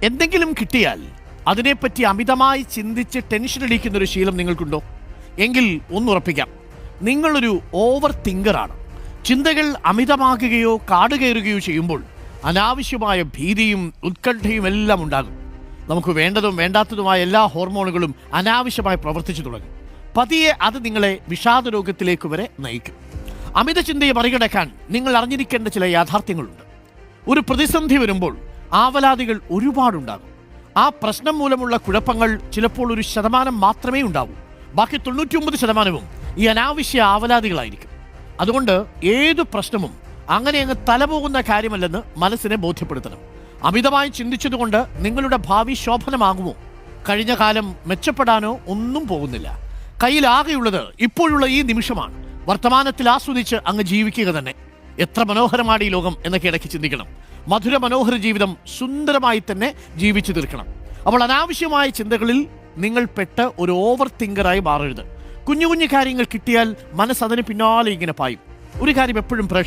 എന്തെങ്കിലും കിട്ടിയാൽ അതിനെപ്പറ്റി അമിതമായി ചിന്തിച്ച് ടെൻഷൻ അടിക്കുന്നൊരു ശീലം നിങ്ങൾക്കുണ്ടോ? എങ്കിൽ ഒന്നുറപ്പിക്കാം, നിങ്ങളൊരു ഓവർ തിങ്കറാണ്. ചിന്തകൾ അമിതമാകുകയോ കാടുകയറുകയോ ചെയ്യുമ്പോൾ അനാവശ്യമായ ഭീതിയും ഉത്കണ്ഠയും എല്ലാം ഉണ്ടാകും. നമുക്ക് വേണ്ടതും വേണ്ടാത്തതുമായ എല്ലാ ഹോർമോണുകളും അനാവശ്യമായി പ്രവർത്തിച്ചു തുടങ്ങും. പതിയെ അത് നിങ്ങളെ വിഷാദ രോഗത്തിലേക്ക് വരെ നയിക്കും. അമിത ചിന്തയെ മറികടക്കാൻ നിങ്ങൾ അറിഞ്ഞിരിക്കേണ്ട ചില യാഥാർത്ഥ്യങ്ങളുണ്ട്. ഒരു പ്രതിസന്ധി വരുമ്പോൾ ആവലാതികൾ ഒരുപാടുണ്ടാകും. ആ പ്രശ്നം മൂലമുള്ള കുഴപ്പങ്ങൾ ചിലപ്പോൾ 1% മാത്രമേ ഉണ്ടാവൂ. ബാക്കി 99% ഈ അനാവശ്യ ആവലാതികളായിരിക്കും. അതുകൊണ്ട് ഏതു പ്രശ്നവും അങ്ങനെ അങ്ങ് തലപോകുന്ന കാര്യമല്ലെന്ന് മനസ്സിനെ ബോധ്യപ്പെടുത്തണം. അമിതമായി ചിന്തിച്ചതുകൊണ്ട് നിങ്ങളുടെ ഭാവി ശോഭനമാകുമോ? കഴിഞ്ഞ കാലം മെച്ചപ്പെടാനോ ഒന്നും പോകുന്നില്ല. കയ്യിലാകെയുള്ളത് ഇപ്പോഴുള്ള ഈ നിമിഷമാണ്. വർത്തമാനത്തിൽ ആസ്വദിച്ച് അങ്ങ് ജീവിക്കുക തന്നെ. എത്ര മനോഹരമാണ് ഈ ലോകം എന്നൊക്കെ ഇടയ്ക്ക് ചിന്തിക്കണം. മധുര മനോഹര ജീവിതം സുന്ദരമായി തന്നെ ജീവിച്ചു തീർക്കണം. അപ്പോൾ അനാവശ്യമായ ചിന്തകളിൽ നിങ്ങൾ പെട്ട് ഒരു ഓവർ തിങ്കറായി മാറരുത്. കുഞ്ഞു കുഞ്ഞു കാര്യങ്ങൾ കിട്ടിയാൽ മനസ്സതിന് പിന്നാലെ ഇങ്ങനെ പായും. ഒരു കാര്യം എപ്പോഴും